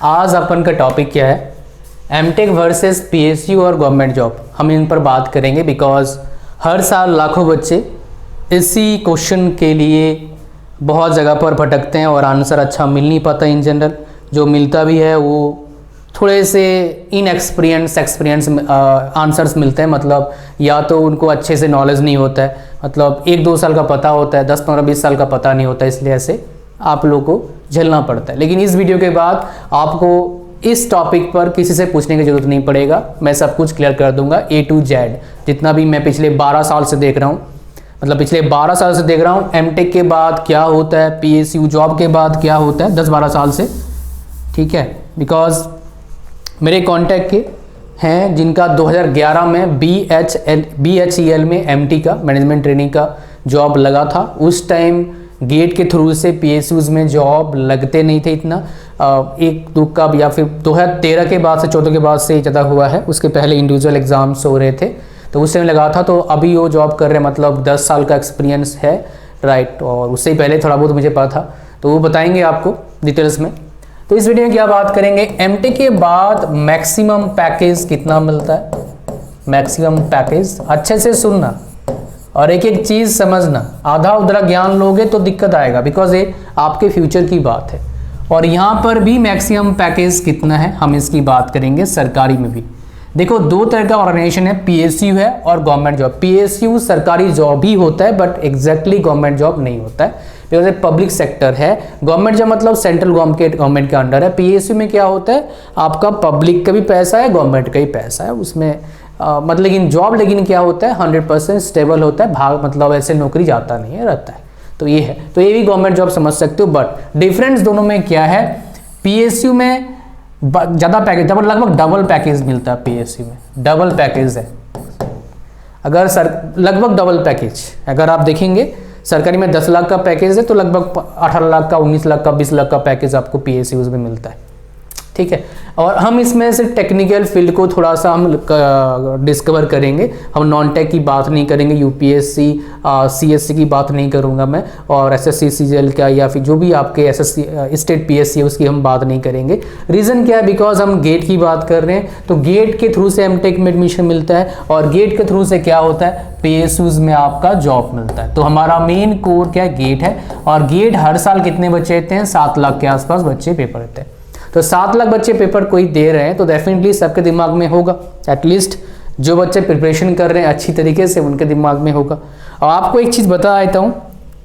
आज अपन का टॉपिक क्या है, एमटेक वर्सेस पीएसयू और गवर्नमेंट जॉब। हम इन पर बात करेंगे बिकॉज हर साल लाखों बच्चे इसी क्वेश्चन के लिए बहुत जगह पर भटकते हैं और आंसर अच्छा मिल नहीं पाता। इन जनरल जो मिलता भी है वो थोड़े से एक्सपीरियंस आंसर्स मिलते हैं, मतलब या तो उनको अच्छे से नॉलेज नहीं होता है, मतलब 1-2 साल का पता होता है, 10-15-20 साल का पता नहीं होता, इसलिए ऐसे आप लोगों को झेलना पड़ता है। लेकिन इस वीडियो के बाद आपको इस टॉपिक पर किसी से पूछने की ज़रूरत नहीं पड़ेगा, मैं सब कुछ क्लियर कर दूंगा A to Z। जितना भी मैं पिछले 12 साल से देख रहा हूँ, मतलब पिछले 12 साल से देख रहा हूँ एमटेक के बाद क्या होता है, पीएसयू जॉब के बाद क्या होता है, 10-12 साल से, ठीक है। बिकॉज मेरे कांटेक्ट के हैं जिनका 2011 में BHEL में MT का मैनेजमेंट ट्रेनिंग का जॉब लगा था। उस टाइम गेट के थ्रू से पीएसयूज में जॉब लगते नहीं थे इतना, 1-2 का, या फिर 2013 के बाद से 14 के बाद से ज़्यादा हुआ है। उसके पहले इंडिविजुअल एग्जाम्स हो रहे थे तो उस टाइम लगा था, तो अभी वो जॉब कर रहे हैं, मतलब 10 साल का एक्सपीरियंस है, राइट। और उससे ही पहले थोड़ा बहुत मुझे पता था, तो वो बताएंगे आपको डिटेल्स में। तो इस वीडियो में क्या बात करेंगे, एमटेक के बाद मैक्सिमम पैकेज कितना मिलता है, मैक्सिमम पैकेज। अच्छे से सुनना और एक एक चीज़ समझना, आधा उधरा ज्ञान लोगे तो दिक्कत आएगा, बिकॉज ये आपके फ्यूचर की बात है। और यहाँ पर भी मैक्सिमम पैकेज कितना है हम इसकी बात करेंगे। सरकारी में भी देखो 2 तरह का ऑर्गेनाइजेशन है, पीएसयू है और गवर्नमेंट जॉब। पीएसयू सरकारी जॉब ही होता है बट एग्जैक्टली गवर्नमेंट जॉब नहीं होता है, बिकॉज ये पब्लिक सेक्टर है। गवर्नमेंट जॉब मतलब सेंट्रल गवर्नमेंट के अंडर है। पीएसयू में क्या होता है, आपका पब्लिक का भी पैसा है, गवर्नमेंट का भी पैसा है उसमें, मतलब लेकिन जॉब लेकिन क्या होता है 100% स्टेबल होता है, भाग मतलब ऐसे नौकरी जाता नहीं है, रहता है। तो ये है, तो ये भी गवर्नमेंट जॉब समझ सकते हो। बट डिफरेंस दोनों में क्या है, पीएसयू में ज़्यादा पैकेज, लगभग डबल पैकेज मिलता है। पीएसयू में डबल पैकेज है, अगर लगभग डबल पैकेज अगर आप देखेंगे, सरकारी में 10 लाख का पैकेज है तो लगभग 18 लाख का, 19 लाख का, 20 लाख का पैकेज आपको पीएसयू में मिलता है, ठीक है। और हम इसमें से टेक्निकल फील्ड को थोड़ा सा हम डिस्कवर करेंगे, हम नॉन टेक की बात नहीं करेंगे, यूपीएससी सीएससी की बात नहीं करूंगा मैं, और एसएससी सीजीएल का या फिर जो भी आपके एसएससी स्टेट पीएससी है उसकी हम बात नहीं करेंगे। रीज़न क्या है, बिकॉज हम गेट की बात कर रहे हैं, तो गेट के थ्रू से एमटेक में एडमिशन मिलता है और गेट के थ्रू से क्या होता है, पीएसयूज में आपका जॉब मिलता है। तो हमारा मेन कोर क्या है, गेट है। और गेट हर साल कितने बच्चे देते हैं, 7 लाख के आसपास बच्चे पेपर देते हैं। तो 7 लाख बच्चे पेपर कोई दे रहे हैं तो डेफिनेटली सबके दिमाग में होगा, एटलीस्ट जो बच्चे प्रिपरेशन कर रहे हैं अच्छी तरीके से उनके दिमाग में होगा। और आपको एक चीज़ बता देता हूँ,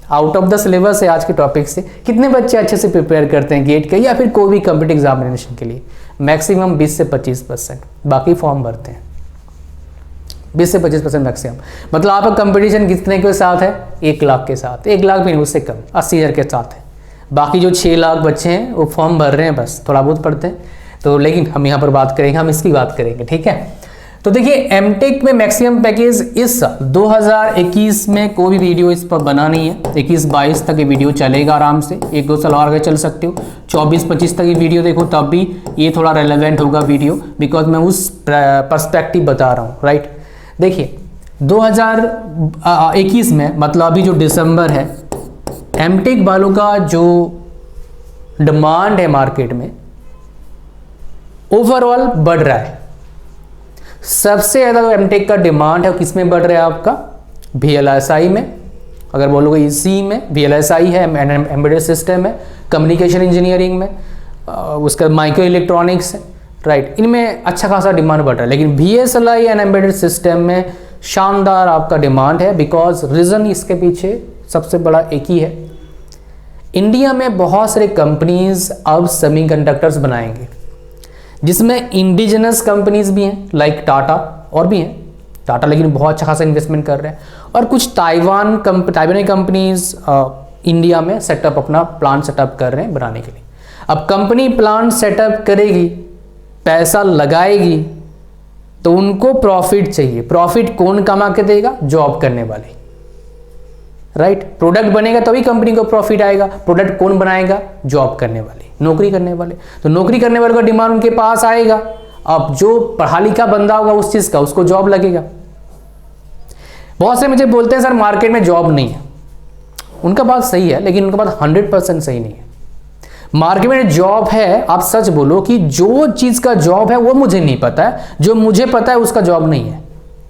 आउट ऑफ द सिलेबस है आज के टॉपिक से, कितने बच्चे अच्छे से प्रिपेयर करते हैं गेट के या फिर कोई भी कम्पिटिटिव एग्जामिनेशन के लिए, मैक्सिमम 20 से 25%, बाकी फॉर्म भरते हैं 20 से 25% मैक्सिमम। मतलब आपका कंपटीशन कितने के साथ है, 1 लाख के साथ, 1 लाख भी नहीं, उससे कम, 80,000 के साथ है। बाकी जो 6 लाख बच्चे हैं वो फॉर्म भर रहे हैं, बस थोड़ा बहुत पढ़ते हैं। तो लेकिन हम यहाँ पर बात करेंगे, हम इसकी बात करेंगे, ठीक है। तो देखिए एमटेक में मैक्सिमम पैकेज इस 2021 में कोई भी वीडियो इस पर बना नहीं है, 21-22 तक ये वीडियो चलेगा आराम से, 1-2 साल और आगे चल सकते हो। 24-25 तक ये वीडियो देखो तब भी ये थोड़ा रेलेवेंट होगा वीडियो, बिकॉज मैं उस पर्सपेक्टिव बता रहा हूँ, राइट। देखिए 2021 में, मतलब अभी जो दिसंबर है, एमटेक वालों का जो डिमांड है मार्केट में ओवरऑल बढ़ रहा है। सबसे ज़्यादा जो एमटेक का डिमांड है किस में बढ़ रहा है, आपका VLSI में, अगर बोलोगे इसी में VLSI है, एम्बेडेड सिस्टम है, कम्युनिकेशन इंजीनियरिंग में, उसका माइक्रो इलेक्ट्रॉनिक्स है, राइट। इनमें अच्छा खासा डिमांड बढ़ रहा है। लेकिन VSLI एंड एम्बेडेड सिस्टम में शानदार आपका डिमांड है, बिकॉज रीज़न इसके पीछे सबसे बड़ा एक ही है, इंडिया में बहुत सारे कंपनीज अब सेमीकंडक्टर्स बनाएंगे, जिसमें इंडिजिनस कंपनीज भी हैं लाइक टाटा, और भी हैं टाटा, लेकिन बहुत अच्छा खासा इन्वेस्टमेंट कर रहे हैं। और कुछ ताइवानी कंपनीज इंडिया में सेटअप, अपना प्लांट सेटअप कर रहे हैं बनाने के लिए। अब कंपनी प्लांट सेटअप करेगी, पैसा लगाएगी, तो उनको प्रॉफिट चाहिए। प्रॉफिट कौन कमा के देगा, जॉब करने वाले, राइट। प्रोडक्ट बनेगा तभी कंपनी को प्रॉफिट आएगा। प्रोडक्ट कौन बनाएगा, जॉब करने वाले, नौकरी करने वाले। तो नौकरी करने वाले का डिमांड उनके पास आएगा। अब जो पढ़ा लिखा बंदा होगा उस चीज का, उसको जॉब लगेगा। बहुत से मुझे बोलते हैं सर मार्केट में जॉब नहीं है, उनका बात सही है, लेकिन उनका बात 100% सही नहीं है। मार्केट में जॉब है, आप सच बोलो कि जो चीज का जॉब है वो मुझे नहीं पता है, जो मुझे पता है उसका जॉब नहीं है,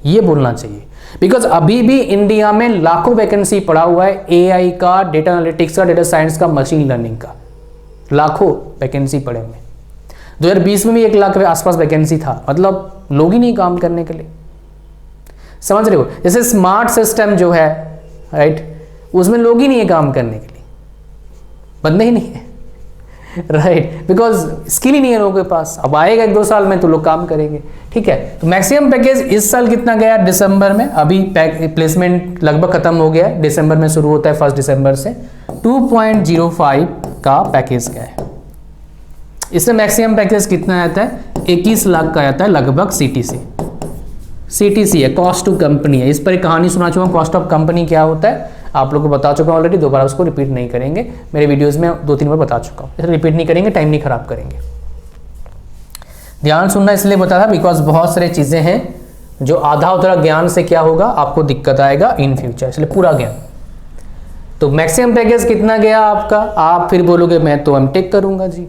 ये बोलना चाहिए। बिकॉज अभी भी इंडिया में लाखों वैकेंसी पड़ा हुआ है, एआई का, डेटा एनालिटिक्स का, डेटा साइंस का, मशीन लर्निंग का, लाखों वैकेंसी पड़े हुए। 2020 में भी 1 लाख के आसपास वैकेंसी था, मतलब लोग ही नहीं काम करने के लिए, समझ रहे हो। जैसे स्मार्ट सिस्टम जो है, राइट, उसमें लोग ही नहीं है काम करने के लिए, बंदे ही नहीं है, राइट, बिकॉज स्किल ही नहीं है लोगों के पास। अब आएगा 1-2 साल में तो लोग काम करेंगे, ठीक है। तो मैक्सिमम पैकेज इस साल कितना गया दिसंबर में, अभी प्लेसमेंट लगभग खत्म हो गया है, दिसंबर में शुरू होता है 1 दिसंबर से, 2.05 का पैकेज गया है। इसमें मैक्सिमम पैकेज कितना आता है, 21 लाख का आता है लगभग। सीटीसी है, कॉस्ट टू कंपनी है। इस पर एक कहानी सुना चुका हूँ, कॉस्ट ऑफ कंपनी क्या होता है आप लोगों को बता चुका हूँ ऑलरेडी, दोबारा उसको रिपीट नहीं करेंगे, मेरे वीडियोस में 2-3 बार बता चुका हूँ, इसे रिपीट नहीं करेंगे, टाइम नहीं खराब करेंगे। ध्यान सुनना इसलिए बता था बिकॉज बहुत सारी चीज़ें हैं जो आधा उधरा ज्ञान से क्या होगा, आपको दिक्कत आएगा इन फ्यूचर, इसलिए पूरा ज्ञान। तो मैक्सिमम पैकेज कितना गया आपका, आप फिर बोलोगे मैं तो एमटेक करूंगा जी,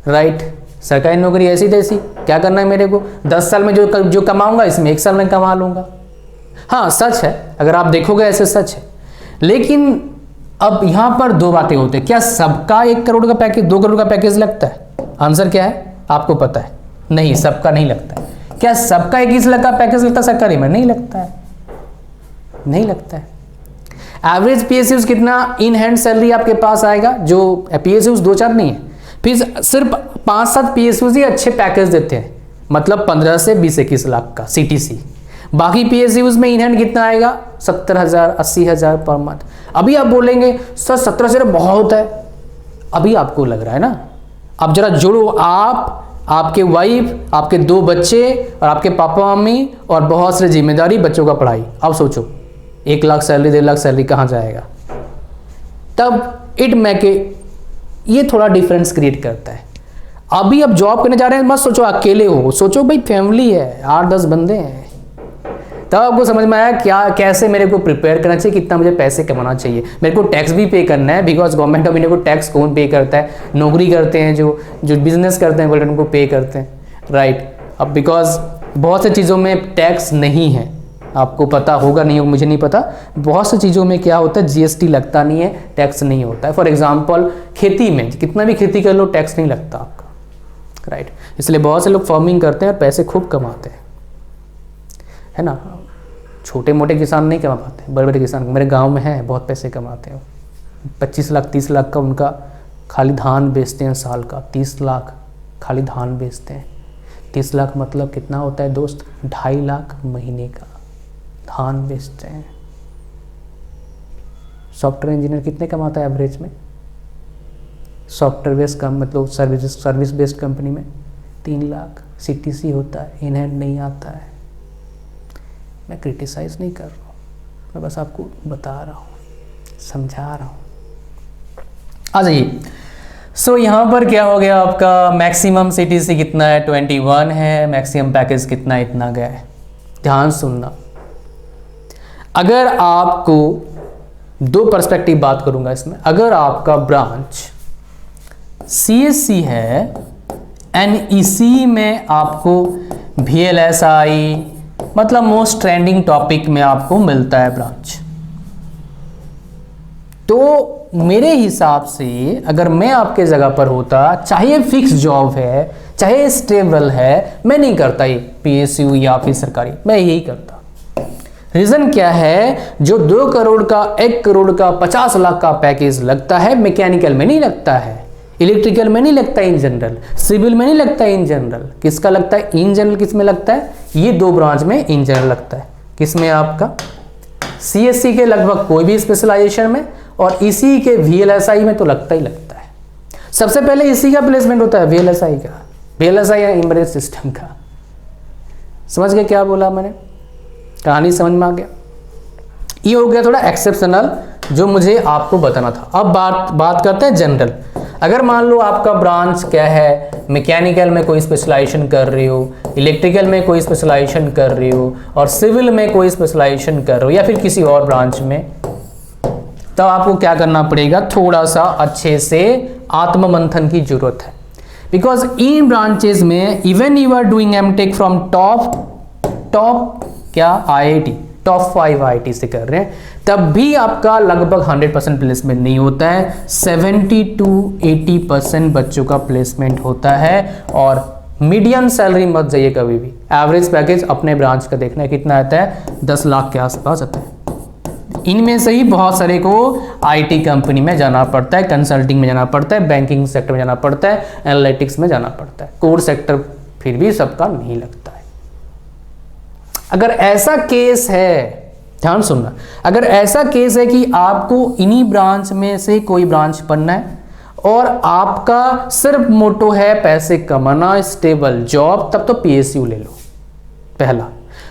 राइट, सरकारी नौकरी ऐसी तैसी, क्या करना है मेरे को, 10 साल में जो कमाऊंगा इसमें 1 साल में कमा लूंगा। हाँ सच है, अगर आप देखोगे ऐसे सच है, लेकिन अब यहां पर 2 बातें होती है। क्या सबका 1 करोड़ का पैकेज, 2 करोड़ का पैकेज लगता है? आंसर क्या है आपको पता है? नहीं, सबका नहीं लगता है। क्या सबका 21 लाख का पैकेज लगता है सरकारी में? नहीं लगता है, नहीं लगता है। एवरेज पीएसयूज कितना इन हैंड सैलरी आपके पास आएगा, जो पीएसयूज 2-4 नहीं है, फिर सिर्फ 5-7 पीएसयूज ही अच्छे पैकेज देते हैं, मतलब 15 से 20-21 लाख का सीटीसी। बाकी पीएसयूज में इन हैंड कितना आएगा, 70,000 80,000 पर मंथ। अभी आप बोलेंगे सर 17,000 बहुत है, अभी आपको लग रहा है ना। अब जरा जोड़ो, आप, आपके वाइफ, आपके 2 बच्चे और आपके पापा मम्मी और बहुत सारी जिम्मेदारी, बच्चों का पढ़ाई। अब सोचो 1 लाख सैलरी 1.5 लाख सैलरी कहाँ जाएगा, तब इट मेक ये थोड़ा डिफरेंस क्रिएट करता है। अभी अब जॉब करने जा रहे हैं, मत सोचो अकेले हो, सोचो भाई फैमिली है, 8-10 बंदे हैं, तब आपको समझ में आया क्या कैसे मेरे को प्रिपेयर करना चाहिए, कितना मुझे पैसे कमाना चाहिए, मेरे को टैक्स भी पे करना है, बिकॉज गवर्नमेंट ऑफ इंडिया को टैक्स कौन पे करता है, नौकरी करते हैं जो बिजनेस करते हैं बोले उनको पे करते हैं, राइट। अब बिकॉज बहुत सी चीज़ों में टैक्स नहीं है, आपको पता होगा नहीं होगा मुझे नहीं पता, बहुत सी चीज़ों में क्या होता है जीएसटी लगता नहीं है, टैक्स नहीं होता है। फॉर एग्जांपल खेती में कितना भी खेती कर लो टैक्स नहीं लगता आपका, राइट। इसलिए बहुत से लोग फार्मिंग करते हैं और पैसे खूब कमाते हैं, है ना। छोटे मोटे किसान नहीं कमा पाते, बड़े बड़े किसान मेरे गांव में हैं, बहुत पैसे कमाते हैं। 25 लाख 30 लाख का उनका खाली धान बेचते हैं साल का, 30 लाख खाली धान बेचते हैं। 30 लाख मतलब कितना होता है दोस्त, 2.5 लाख महीने का धान बेचते हैं। सॉफ्टवेयर इंजीनियर कितने कमाता है एवरेज में, सॉफ्टवेयर बेस्ड कम मतलब सर्विस बेस्ड कंपनी में 3 लाख। सीटीसी होता है, इन हैंड नहीं आता है। मैं क्रिटिसाइज नहीं कर रहा हूँ, मैं बस आपको बता रहा हूँ, समझा रहा हूँ। आ जाइए, सो यहाँ पर क्या हो गया आपका, मैक्सिमम सीटीसी कितना है 21 है, मैक्सिमम पैकेज कितना इतना गया है। ध्यान सुनना, अगर आपको 2 पर्सपेक्टिव बात करूंगा इसमें, अगर आपका ब्रांच सीएससी है, एनईसी में आपको VLSI मतलब मोस्ट ट्रेंडिंग टॉपिक में आपको मिलता है ब्रांच, तो मेरे हिसाब से अगर मैं आपके जगह पर होता, चाहे फिक्स जॉब है चाहे स्टेबल है, मैं नहीं करता ये पीएसयू या फिर सरकारी, मैं यही करता। रीजन क्या है, जो 2 करोड़ का 1 करोड़ का 50 लाख का पैकेज लगता है, मैकेनिकल में नहीं लगता है, इलेक्ट्रिकल में नहीं लगता है, इन जनरल सिविल में नहीं लगता है, इन जनरल किसका लगता है, इन जनरल किस में लगता है, ये 2 ब्रांच में इन जनरल लगता है। किसमें आपका सीएससी के लगभग कोई भी स्पेशलाइजेशन में, और इसी के VLSI में तो लगता ही लगता है। सबसे पहले इसी का प्लेसमेंट होता है, VLSI का, VLSI या एम्बेडेड सिस्टम का। समझ गए क्या बोला मैंने, कहानी समझ में आ गया। ये हो गया थोड़ा एक्सेप्शनल जो मुझे आपको बताना था। अब बात करते हैं जनरल। अगर मान लो आपका ब्रांच क्या है, मैकेनिकल में कोई स्पेशलाइजेशन कर रहे हो, इलेक्ट्रिकल में कोई स्पेशलाइजेशन कर रहे हो, और सिविल में कोई स्पेशलाइजेशन कर रहे हो, या फिर किसी और ब्रांच में, तब आपको क्या करना पड़ेगा, थोड़ा सा अच्छे से आत्ममंथन की जरूरत है। बिकॉज इन ब्रांचेस में even you are doing MTech from top क्या IIT, टॉप 5 IIT से कर रहे हैं, तब भी आपका लगभग 100% प्लेसमेंट नहीं होता है। 70 to 80% बच्चों का प्लेसमेंट होता है। और मीडियम सैलरी मत जाइए कभी भी, एवरेज पैकेज अपने ब्रांच का देखना है कितना आता है, 10 लाख के आसपास आता है। इनमें से ही बहुत सारे को IT कंपनी में जाना पड़ता है, कंसल्टिंग में जाना पड़ता है, बैंकिंग सेक्टर में जाना पड़ता है, एनालिटिक्स में जाना पड़ता है। कोर सेक्टर फिर भी सबका नहीं लगता है। अगर ऐसा केस है, ध्यान सुनना, अगर ऐसा केस है कि आपको इन्हीं ब्रांच में से कोई ब्रांच बनना है और आपका सिर्फ मोटो है पैसे कमाना, स्टेबल जॉब, तब तो PSU ले लो, पहला।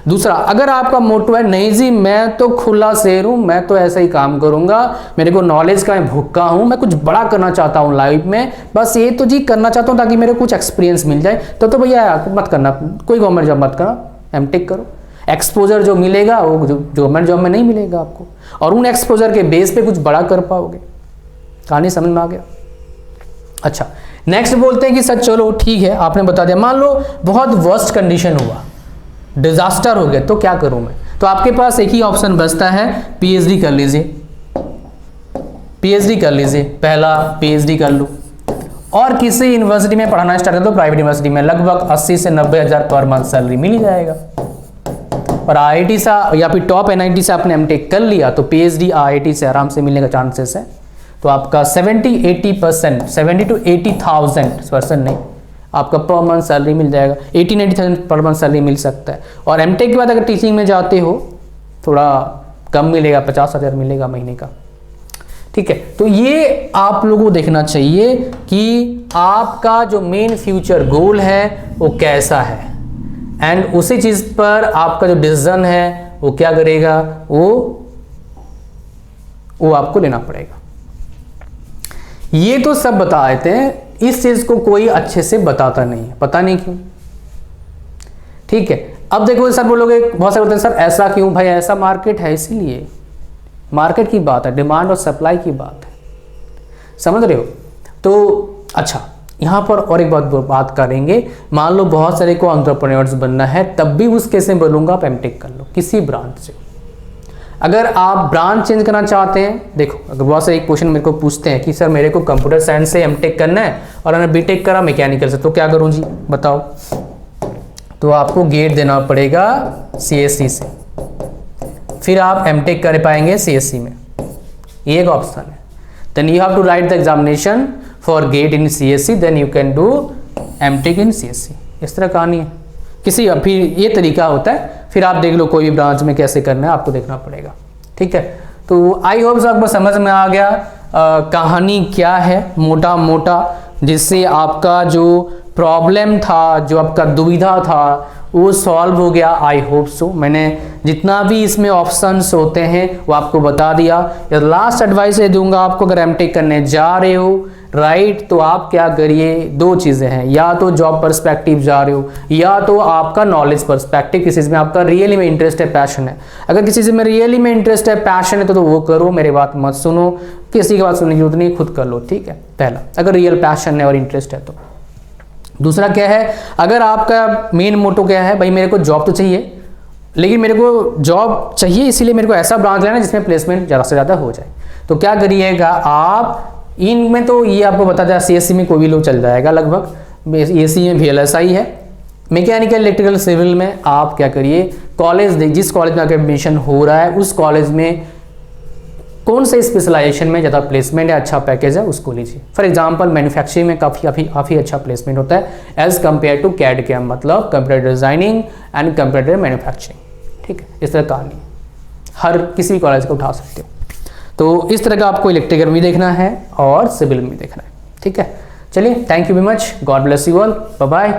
दूसरा, अगर आपका मोटो है नहीं जी मैं तो खुला शेर हूं, मैं तो ऐसा ही काम करूंगा, मेरे को नॉलेज का मैं भूखा हूं, मैं कुछ बड़ा करना चाहता हूं लाइफ में, बस ये तो जी करना चाहता हूं ताकि मेरे को कुछ एक्सपीरियंस मिल जाए, तो भैया मत करना, कोई गवर्नमेंट जॉब मत करना, एमटेक करो। एक्सपोजर जो मिलेगा वो गवर्नमेंट जॉब में नहीं मिलेगा आपको, और उन एक्सपोजर के बेस पे कुछ बड़ा कर पाओगे। कहानी समझ में आ गया? अच्छा, नेक्स्ट बोलते हैं कि सर चलो ठीक है, आपने बता दिया, मान लो बहुत वर्स्ट कंडीशन हुआ, डिजास्टर हो गया, तो क्या करूं मैं? तो आपके पास एक ही ऑप्शन बचता है, PhD कर लीजिए। PhD कर लीजिए, पहला PhD कर लो और किसी यूनिवर्सिटी में पढ़ाना स्टार्ट कर दो, प्राइवेट यूनिवर्सिटी में लगभग 80 से 90 हज़ार पर मंथ सैलरी मिल ही जाएगा। और IIT से या फिर टॉप NIT से आपने एमटेक कर लिया तो PhD IIT से आराम से मिलने का चांसेस है। तो आपका 70-80% 70 to 80,000% नहीं, आपका पर मंथ सैलरी मिल जाएगा, 80-90,000 पर मंथ सैलरी मिल सकता है। और एमटेक के बाद अगर टीचिंग में जाते हो थोड़ा कम मिलेगा, 50,000 मिलेगा महीने का। ठीक है, तो ये आप लोगों को देखना चाहिए कि आपका जो मेन फ्यूचर गोल है वो कैसा है, एंड उसी चीज पर आपका जो डिसीजन है वो क्या करेगा, वो आपको लेना पड़ेगा। ये तो सब बता देते हैं, इस चीज को कोई अच्छे से बताता नहीं है, पता नहीं क्यों। ठीक है, अब देखो सर बोलोगे, बहुत सारे बोलते हैं सर ऐसा क्यों भाई, ऐसा मार्केट है इसीलिए। मार्केट की बात है, डिमांड और सप्लाई की बात है, समझ रहे हो? तो अच्छा, यहां पर और एक बात करेंगे, मान लो बहुत सारे को एंटरप्रेन्योर्स बनना है, तब भी उस केस में बोलूंगा आप एमटेक कर लो किसी ब्रांच से। अगर आप ब्रांच चेंज करना चाहते हैं, देखो अगर बहुत सारे क्वेश्चन मेरे को पूछते हैं कि सर मेरे को कंप्यूटर साइंस से एमटेक करना है और मैंने बीटेक करा मैकेनिकल से, तो क्या करूं जी बताओ? तो आपको गेट देना पड़ेगा CSE से, फिर आप एमटेक कर पाएंगे CSE में, ये एक ऑप्शन है। Then you have to write the examination for GATE in CSE, then you can do MTech in CSE। इस तरह कहानी है, किसी फिर ये तरीका होता है, फिर आप देख लो कोई भी ब्रांच में कैसे करना है आपको देखना पड़ेगा। ठीक है, तो आई होप आपको समझ में आ गया कहानी क्या है मोटा मोटा, जिससे आपका जो प्रॉब्लम था, जो आपका दुविधा था, वो सॉल्व हो गया। आई होप सो मैंने जितना भी इसमें ऑप्शंस होते हैं वो आपको बता दिया। लास्ट एडवाइस ये दूंगा आपको, अगर एमटेक करने जा रहे हो राइट, तो आप क्या करिए, दो चीज़ें हैं, या तो जॉब पर्सपेक्टिव जा रहे हो या तो आपका नॉलेज पर्सपेक्टिव, किसी चीज़ में आपका रियली में इंटरेस्ट है, पैशन है। अगर किसी चीज़ में रियली में इंटरेस्ट है, पैशन है, तो वो करो, मेरी बात मत सुनो, किसी की बात सुनने की जरूरत नहीं, खुद कर लो। ठीक है, पहला अगर रियल पैशन है और इंटरेस्ट है तो। दूसरा क्या है, अगर आपका मेन मोटो क्या है, भाई मेरे को जॉब तो चाहिए, लेकिन मेरे को जॉब चाहिए इसीलिए मेरे को ऐसा ब्रांच लेना जिसमें प्लेसमेंट ज़्यादा से ज़्यादा हो जाए, तो क्या करिएगा आप, इनमें तो ये आपको बता दें CSE में कोई भी लोग चल जाएगा लगभग, ACE में VLSI है, मैकेनिकल इलेक्ट्रिकल सिविल में आप क्या करिए, कॉलेज जिस कॉलेज में आपका एडमिशन हो रहा है उस कॉलेज में कौन से स्पेशलाइजेशन में ज़्यादा प्लेसमेंट है, अच्छा पैकेज है, उसको लीजिए। फॉर एग्जांपल मैन्युफैक्चरिंग में काफ़ी अच्छा प्लेसमेंट होता है as compare to CAD CAM, मतलब computer designing and computer manufacturing. ठीक है, इस तरह कहानी हर किसी भी कॉलेज को उठा सकते हो। तो इस तरह का आपको इलेक्ट्रिकल में देखना है और सिविल में देखना है। ठीक है, चलिए, thank you very much, God bless you all, bye bye.